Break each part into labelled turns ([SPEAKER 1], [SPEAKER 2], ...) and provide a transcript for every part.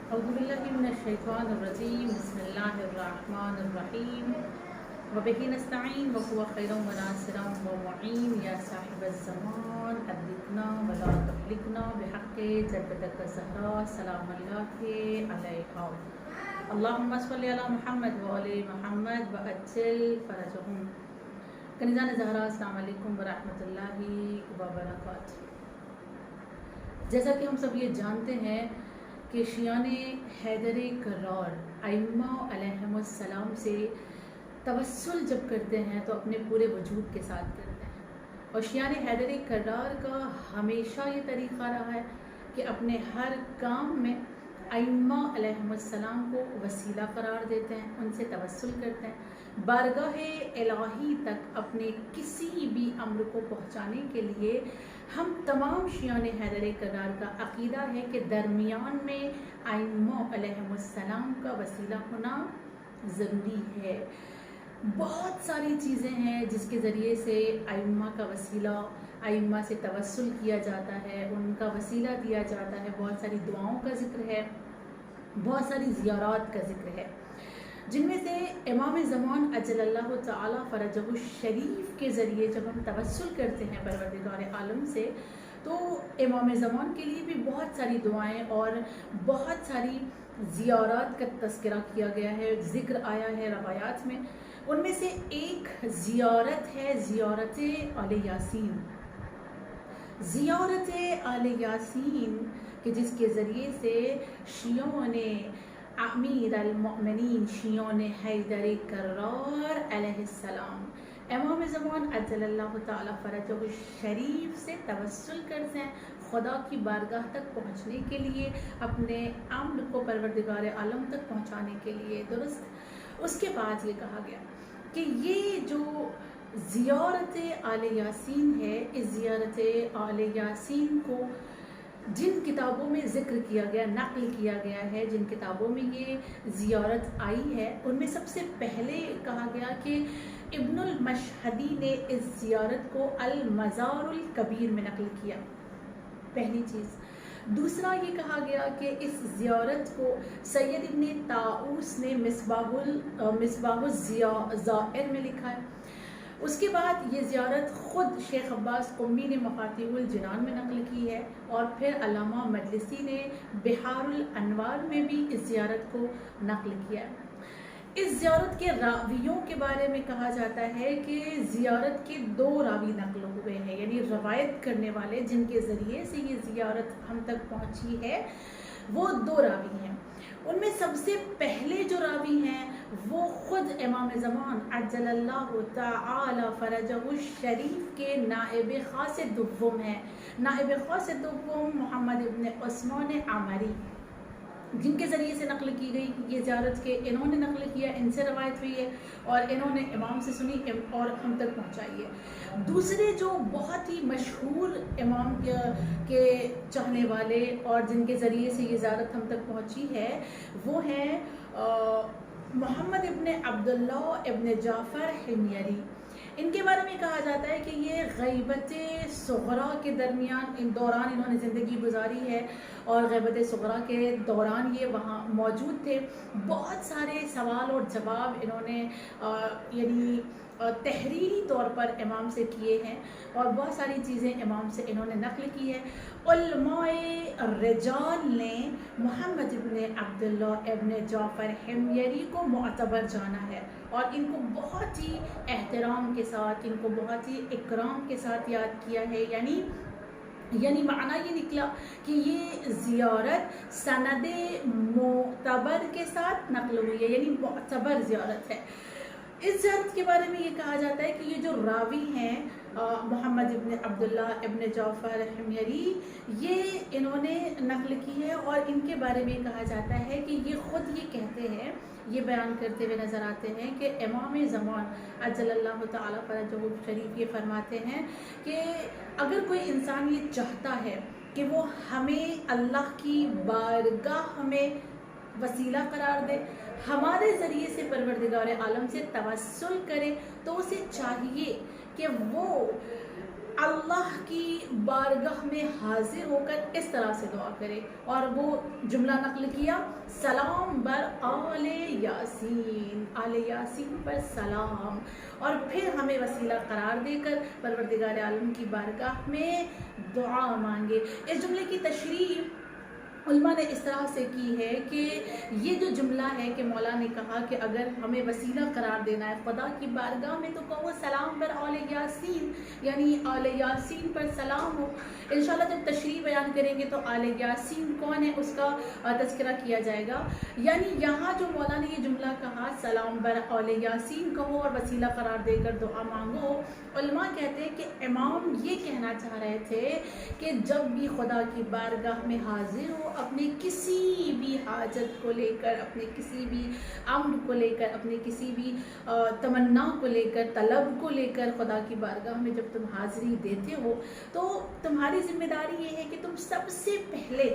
[SPEAKER 1] أعوذ بالله من الشيطان الرجيم بسم الله الرحمن الرحيم وبه نستعين وهو خير وناصر ومعين يا صاحب الزمان أدركنا ولا تهلكنا بحق جدتك الزهراء سلام الله عليها اللهم صل على محمد وآل محمد وأجل فرجهم کنیزان زہرا السلام علیکم ورحمۃ اللہ وبرکاتہ۔ جیسا کہ ہم سب یہ جانتے ہیں کہ شیعان حیدر کرار ائمہ علیہم السلام سے توسل جب کرتے ہیں تو اپنے پورے وجود کے ساتھ کرتے ہیں، اور شیعان حیدر کرار کا ہمیشہ یہ طریقہ رہا ہے کہ اپنے ہر کام میں ائمہ علیہم السلام کو وسیلہ قرار دیتے ہیں، ان سے توسل کرتے ہیں، بارگاہ الہی تک اپنے کسی بھی امر کو پہنچانے کے لیے ہم تمام شیعان حیدر کرار کا عقیدہ ہے کہ درمیان میں ائمہ علیہم السلام کا وسیلہ ہونا ضروری ہے۔ بہت ساری چیزیں ہیں جس کے ذریعے سے ائمہ کا وسیلہ، ائمہ سے توسل کیا جاتا ہے، ان کا وسیلہ دیا جاتا ہے، بہت ساری دعاؤں کا ذکر ہے، بہت ساری زیارات کا ذکر ہے، جن میں سے امام زمان اجل اللہ تعالی فرجہ الشریف کے ذریعے جب ہم توسل کرتے ہیں پروردگار عالم سے تو امام زمان کے لیے بھی بہت ساری دعائیں اور بہت ساری زیارات کا تذکرہ کیا گیا ہے، ذکر آیا ہے روایات میں۔ ان میں سے ایک زیارت ہے زیارت آل یاسین، زیارت آل یاسین کہ جس کے ذریعے سے شیعوں نے امیر المؤمنین شیعوں نے حیدر کرار علیہ السلام امام زمان اجل اللہ تعالی فرجہ الشریف سے توسل کرتے ہیں خدا کی بارگاہ تک پہنچنے کے لیے، اپنے امر کو پروردگار عالم تک پہنچانے کے لیے، درست۔ اس کے بعد یہ کہا گیا کہ یہ جو زیارت آل یاسین ہے، اس زیارت آل یاسین کو جن کتابوں میں ذکر کیا گیا، نقل کیا گیا ہے، جن کتابوں میں یہ زیارت آئی ہے، ان میں سب سے پہلے کہا گیا کہ ابن المشہدی نے اس زیارت کو المزار الکبیر میں نقل کیا، پہلی چیز۔ دوسرا یہ کہا گیا کہ اس زیارت کو سید ابن طاؤس نے مصباح الزائر میں لکھا ہے۔ اس کے بعد یہ زیارت خود شیخ عباس قمی نے مفاتیح الجنان میں نقل کی ہے، اور پھر علامہ مجلسی نے بحار الانوار میں بھی اس زیارت کو نقل کیا ہے۔ اس زیارت کے راویوں کے بارے میں کہا جاتا ہے کہ زیارت کے 2 راوی نقل ہوئے ہیں، یعنی روایت کرنے والے جن کے ذریعے سے یہ زیارت ہم تک پہنچی ہے وہ 2 راوی ہیں۔ ان میں سب سے پہلے جو راوی ہیں وہ خود امام زمان عجل اللہ تعالی فرجہ الشریف کے نائب خاص دوم ہیں، نائب خاص دوم محمد ابن عثمان عمری، جن کے ذریعے سے نقل کی گئی یہ زیارت کے انہوں نے نقل کیا، ان سے روایت ہوئی ہے اور انہوں نے امام سے سنی اور ہم تک پہنچائی ہے۔ دوسرے جو بہت ہی مشہور امام کے چاہنے والے اور جن کے ذریعے سے یہ زیارت ہم تک پہنچی ہے وہ ہیں محمد ابن عبداللہ ابن جعفر حمیری۔ ان کے بارے میں کہا جاتا ہے کہ یہ غیبت صغرا کے دوران انہوں نے زندگی گزاری ہے، اور غیبت صغرا کے دوران یہ وہاں موجود تھے۔ بہت سارے سوال اور جواب انہوں نے یعنی تحریری طور پر امام سے کیے ہیں، اور بہت ساری چیزیں امام سے انہوں نے نقل کی ہے۔ علماء رجال نے محمد ابن عبداللہ ابن جعفر حمیری کو معتبر جانا ہے، اور ان کو بہت ہی احترام کے ساتھ، ان کو بہت ہی اکرام کے ساتھ یاد کیا ہے، یعنی معنی یہ نکلا کہ یہ زیارت سند معتبر کے ساتھ نقل ہوئی ہے، یعنی معتبر زیارت ہے۔ اس زیارت کے بارے میں یہ کہا جاتا ہے کہ یہ جو راوی ہیں محمد ابن عبداللہ ابن جعفر حمیری، یہ انہوں نے نقل کی ہے، اور ان کے بارے میں کہا جاتا ہے کہ یہ خود یہ کہتے ہیں، یہ بیان کرتے ہوئے نظر آتے ہیں کہ امام زمان اجل اللہ تعالی فرجہ الشریف یہ فرماتے ہیں کہ اگر کوئی انسان یہ چاہتا ہے کہ وہ ہمیں اللہ کی بارگاہ ہمیں وسیلہ قرار دے، ہمارے ذریعے سے پروردگار عالم سے توسل کرے، تو اسے چاہیے کہ وہ اللہ کی بارگاہ میں حاضر ہو کر اس طرح سے دعا کرے، اور وہ جملہ نقل کیا، سلام بر آل یاسین، آل یاسین پر سلام، اور پھر ہمیں وسیلہ قرار دے کر پروردگار عالم کی بارگاہ میں دعا مانگے۔ اس جملے کی تشریح علماء نے اس طرح سے کی ہے کہ یہ جو جملہ ہے کہ مولا نے کہا کہ اگر ہمیں وسیلہ قرار دینا ہے خدا کی بارگاہ میں تو کہو سلام بر آل یاسین، یعنی آل یاسین پر سلام ہو۔ انشاءاللہ جب تشریح بیان کریں گے تو آل یاسین کون ہے اس کا تذکرہ کیا جائے گا۔ یعنی یہاں جو مولا نے یہ جملہ کہا سلام بر آل یاسین کہو اور وسیلہ قرار دے کر دعا مانگو، علماء کہتے ہیں کہ امام یہ کہنا چاہ رہے تھے کہ جب بھی خدا کی بارگاہ میں حاضر ہو، اپنے کسی بھی حاجت کو لے کر، اپنے کسی بھی امر کو لے کر، اپنے کسی بھی تمنا کو لے کر، طلب کو لے کر خدا کی بارگاہ میں جب تم حاضری دیتے ہو تو تمہاری ذمہ داری یہ ہے کہ تم سب سے پہلے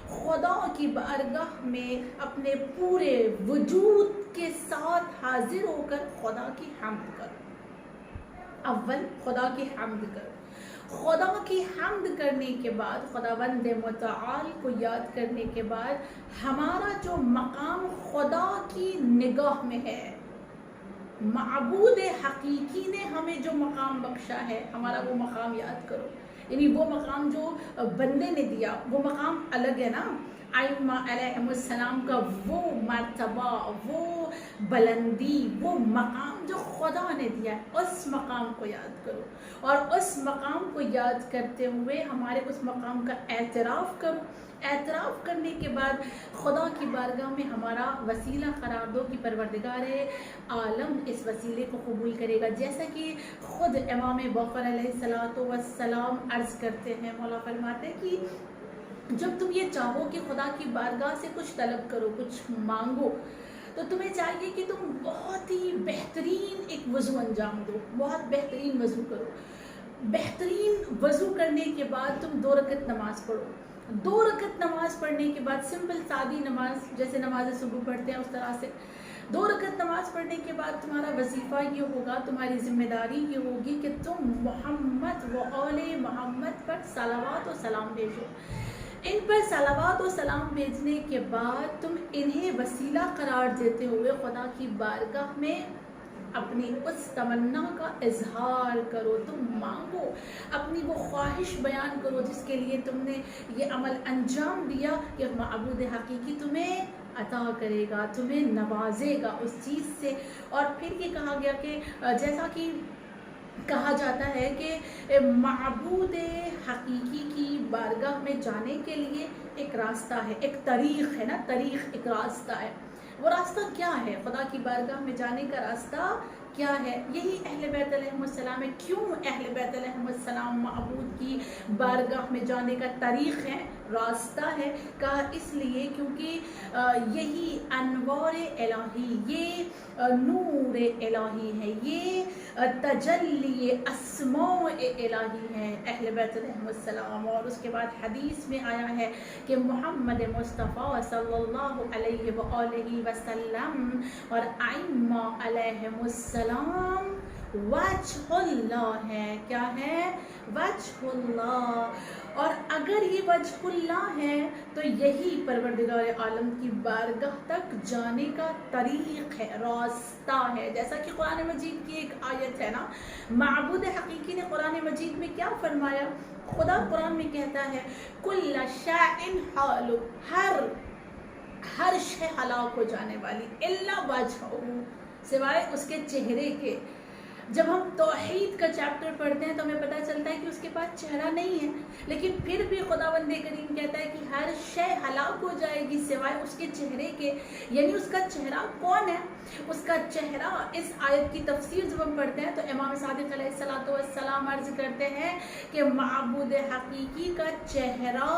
[SPEAKER 1] خدا کی بارگاہ میں اپنے پورے وجود کے ساتھ حاضر ہو کر خدا کی حمد کرو۔ اول خدا کی حمد کرو، خدا کی حمد کرنے کے بعد، خداوند متعال کو یاد کرنے کے بعد ہمارا جو مقام خدا کی نگاہ میں ہے، معبود حقیقی نے ہمیں جو مقام بخشا ہے، ہمارا وہ مقام یاد کرو۔ یعنی وہ مقام جو بندے نے دیا وہ مقام الگ ہے نا، ائمہ علیہم السلام کا وہ مرتبہ، وہ بلندی، وہ مقام جو خدا نے دیا ہے، اس مقام کو یاد کرو، اور اس مقام کو یاد کرتے ہوئے ہمارے اس مقام کا اعتراف کرو۔ اعتراف کرنے کے بعد خدا کی بارگاہ میں ہمارا وسیلہ قرار دو کہ پروردگار عالم اس وسیلے کو قبول کرے گا، جیسا کہ خود امام باقر علیہ السلام عرض کرتے ہیں، مولا فرماتے ہیں کہ جب تم یہ چاہو کہ خدا کی بارگاہ سے کچھ طلب کرو، کچھ مانگو، تو تمہیں چاہیے کہ تم بہت ہی بہترین ایک وضو انجام دو، بہت بہترین وضو کرو۔ بہترین وضو کرنے کے بعد تم 2 رکعت نماز پڑھو۔ 2 رکعت نماز پڑھنے کے بعد سمپل سادی نماز، جیسے نماز صبح پڑھتے ہیں اس طرح سے 2 رکعت نماز پڑھنے کے بعد تمہارا وظیفہ یہ ہوگا، تمہاری ذمہ داری یہ ہوگی کہ تم محمد و آل محمد پر صلوات و سلام بھیجو۔ ان پر صلوات و سلام بھیجنے کے بعد تم انہیں وسیلہ قرار دیتے ہوئے خدا کی بارگاہ میں اپنی اس تمنا کا اظہار کرو، تم مانگو، اپنی وہ خواہش بیان کرو جس کے لیے تم نے یہ عمل انجام دیا کہ معبود حقیقی تمہیں عطا کرے گا، تمہیں نوازے گا اس چیز سے۔ اور پھر یہ کہا گیا کہ جیسا کہ کہا جاتا ہے کہ معبود حقیقی کی بارگاہ میں جانے کے لیے ایک راستہ ہے، ایک طریق ہے نا، طریق ایک راستہ ہے۔ وہ راستہ کیا ہے؟ خدا کی بارگاہ میں جانے کا راستہ کیا ہے؟ یہی اہل بیت علیہم السلام ہے۔ کیوں اہل بیت علیہم السلام معبود کی بارگاہ میں جانے کا طریق ہے، راستہ ہے؟ کہا اس لیے کیونکہ یہی انوار الہی، یہ نور الہی ہے، یہ تجلی اسماء الہی ہے اہل بیت علیہم السلام۔ اور اس کے بعد حدیث میں آیا ہے کہ محمد مصطفیٰ صلی اللہ علیہ وآلہ وسلم اور ائمہ علیہم السلام وجہ اللہ ہے۔ کیا ہے؟ وجہ اللہ۔ اور اگر یہ وجہ اللہ ہے تو یہی پروردگار عالم کی بارگاہ تک جانے کا طریق ہے، راستہ ہے۔ جیسا کہ قرآن مجید کی ایک آیت ہے نا، معبود حقیقی نے قرآن مجید میں کیا فرمایا؟ خدا قرآن میں کہتا ہے کل شیء حالک، ہر شے ہلاک ہو جانے والی، الا وجہہ، سوائے اس کے چہرے کے۔ جب ہم توحید کا چیپٹر پڑھتے ہیں تو ہمیں پتہ چلتا ہے کہ اس کے پاس چہرہ نہیں ہے، لیکن پھر بھی خداوند کریم کہتا ہے کہ ہر شے ہلاک ہو جائے گی سوائے اس کے چہرے کے۔ یعنی اس کا چہرہ کون ہے؟ اس کا چہرہ، اس آیت کی تفسیر جب ہم پڑھتے ہیں تو امام صادق علیہ السلام عرض کرتے ہیں کہ معبود حقیقی کا چہرہ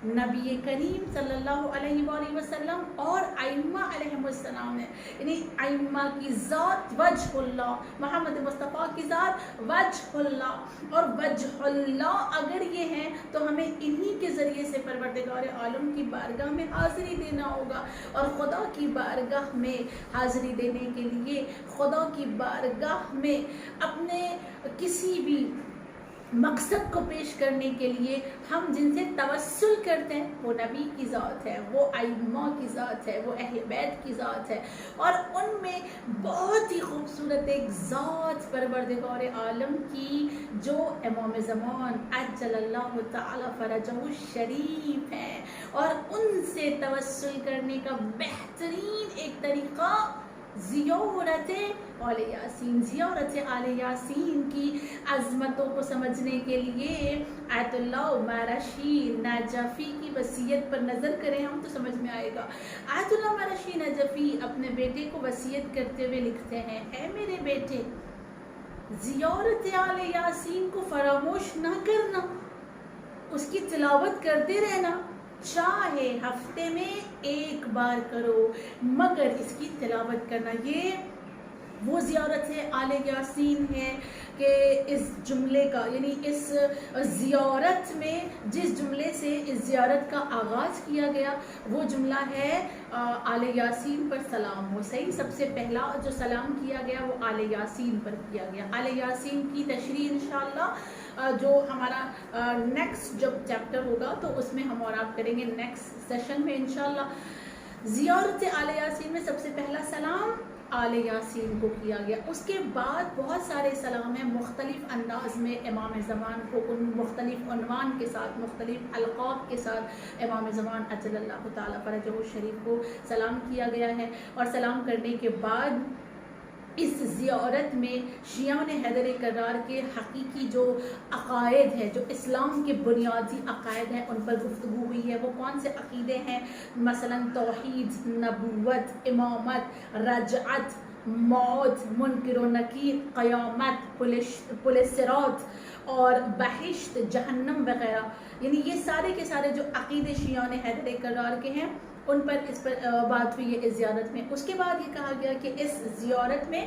[SPEAKER 1] نبی کریم صلی اللہ علیہ وآلہ وسلم اور ائمہ علیہم السلام ہے۔ یعنی ائمہ کی ذات وجہ اللہ، محمد مصطفیٰ کی ذات وجہ اللہ، اور وجہ اللہ اگر یہ ہیں تو ہمیں انہی کے ذریعے سے پروردگار عالم کی بارگاہ میں حاضری دینا ہوگا۔ اور خدا کی بارگاہ میں حاضری دینے کے لیے، خدا کی بارگاہ میں اپنے کسی بھی مقصد کو پیش کرنے کے لیے ہم جن سے توسل کرتے ہیں وہ نبی کی ذات ہے، وہ ائمہ کی ذات ہے، وہ اہل بیت کی ذات ہے، اور ان میں بہت ہی خوبصورت ایک ذات پروردگار عالم کی جو امام زمان عجل اللہ تعالی فرجہ الشریف ہے، اور ان سے توسل کرنے کا بہترین ایک طریقہ زیارت آل یاسین، زیارت آل یاسین کی عظمتوں کو سمجھنے کے لیے آیت اللہ عمر رشید نجفی کی وصیت پر نظر کریں ہم تو سمجھ میں آئے گا۔ آیت اللہ عمر رشید نجفی اپنے بیٹے کو وصیت کرتے ہوئے لکھتے ہیں، اے میرے بیٹے، زیارت آل یاسین کو فراموش نہ کرنا، اس کی تلاوت کرتے رہنا، چاہے ہفتے میں ایک بار کرو مگر اس کی تلاوت کرنا۔ یہ وہ زیارت ہے آل یاسین ہے کہ اس جملے کا، یعنی اس زیارت میں جس جملے سے اس زیارت کا آغاز کیا گیا وہ جملہ ہے آل یاسین پر سلام ہو۔ صحیح، سب سے پہلا جو سلام کیا گیا وہ آل یاسین پر کیا گیا۔ آل یاسین کی تشریح انشاءاللہ جو ہمارا نیکسٹ جب چیپٹر ہوگا تو اس میں ہم اور آپ کریں گے نیکسٹ سیشن میں انشاءاللہ۔ زیارت آل یاسین میں سب سے پہلا سلام آل یاسین کو کیا گیا، اس کے بعد بہت سارے سلام ہیں مختلف انداز میں امام زمان کو ان مختلف عنوان کے ساتھ، مختلف القاب کے ساتھ امام زمان عجل اللہ تعالی فرجہ الشریف کو سلام کیا گیا ہے۔ اور سلام کرنے کے بعد اس زیارت میں شیعان حیدر کرار کے حقیقی جو عقائد ہیں، جو اسلام کے بنیادی عقائد ہیں، ان پر گفتگو ہوئی ہے۔ وہ کون سے عقیدے ہیں؟ مثلا توحید، نبوت، امامت، رجعت، موت، منکر و نکیر، قیامت، پل صراط اور بہشت، جہنم وغیرہ، یعنی یہ سارے کے سارے جو عقیدے شیعان حیدر کرار کے ہیں ان پر اس پر بات ہوئی ہے اس زیارت میں۔ اس کے بعد یہ کہا گیا کہ اس زیارت میں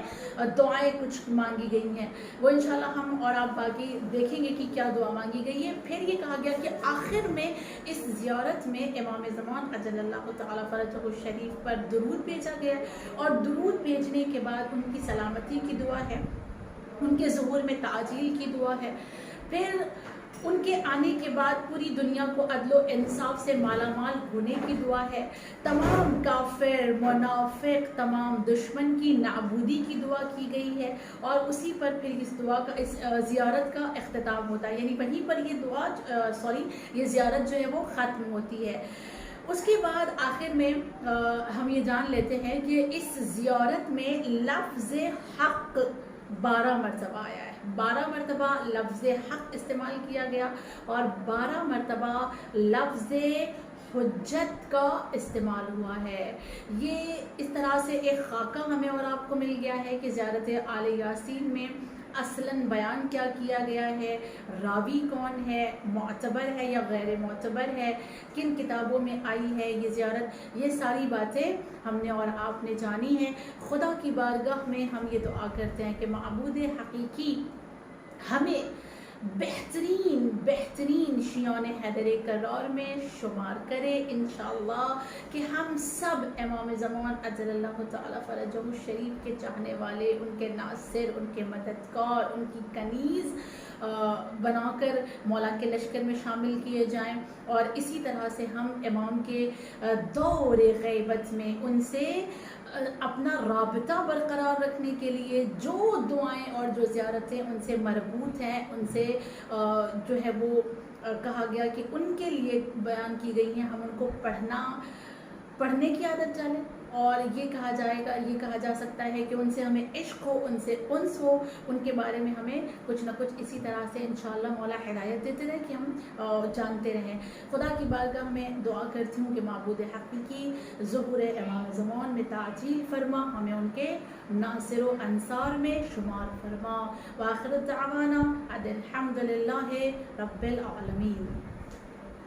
[SPEAKER 1] دعائیں کچھ مانگی گئی ہیں، وہ انشاءاللہ ہم اور آپ باقی دیکھیں گے کہ کیا دعا مانگی گئی ہے۔ پھر یہ کہا گیا کہ آخر میں اس زیارت میں امام زمان عجل اللہ تعالی فرجہ الشریف پر درود بھیجا گیا، اور درود بھیجنے کے بعد ان کی سلامتی کی دعا ہے، ان کے ظہور میں تعجیل کی دعا ہے، پھر ان کے آنے کے بعد پوری دنیا کو عدل و انصاف سے مالا مال ہونے کی دعا ہے، تمام کافر، منافق، تمام دشمن کی نابودی کی دعا کی گئی ہے، اور اسی پر پھر اس دعا کا، اس زیارت کا اختتام ہوتا ہے، یعنی وہیں پر یہ دعا یہ زیارت جو ہے وہ ختم ہوتی ہے۔ اس کے بعد آخر میں ہم یہ جان لیتے ہیں کہ اس زیارت میں لفظ حق 12 مرتبہ آیا ہے، 12 مرتبہ لفظ حق استعمال کیا گیا، اور 12 مرتبہ لفظ حجت کا استعمال ہوا ہے۔ یہ اس طرح سے ایک خاکہ ہمیں اور آپ کو مل گیا ہے کہ زیارت آل یاسین میں اصلاً بیان کیا کیا گیا ہے، راوی کون ہے، معتبر ہے یا غیر معتبر ہے، کن کتابوں میں آئی ہے یہ زیارت، یہ ساری باتیں ہم نے اور آپ نے جانی ہیں۔ خدا کی بارگاہ میں ہم یہ دعا کرتے ہیں کہ معبود حقیقی ہمیں بہترین بہترین شیعان حیدر کرار میں شمار کرے انشاءاللہ، کہ ہم سب امام زمان عجل اللہ تعالی فرجہ الشریف کے چاہنے والے، ان کے ناصر، ان کے مددگار، ان کی کنیز بنا کر مولا کے لشکر میں شامل کیے جائیں، اور اسی طرح سے ہم امام کے دور غیبت میں ان سے اپنا رابطہ برقرار رکھنے کے لیے جو دعائیں اور جو زیارتیں ان سے مربوط ہیں، ان سے جو ہے وہ کہا گیا کہ ان کے لیے بیان کی گئی ہیں، ہم ان کو پڑھنے کی عادت ڈالیں، اور یہ کہا جا سکتا ہے کہ ان سے ہمیں عشق ہو، ان سے انس ہو، ان کے بارے میں ہمیں کچھ نہ کچھ اسی طرح سے انشاءاللہ مولا ہدایت دیتے رہے کہ ہم جانتے رہیں۔ خدا کی بارگاہ میں دعا کرتی ہوں کہ معبود حقیقی ظہور امام زمان میں تعجیل فرما، ہمیں ان کے ناصر و انصار میں شمار فرما۔ وآخر دعوانا الحمد للہ رب العالمین۔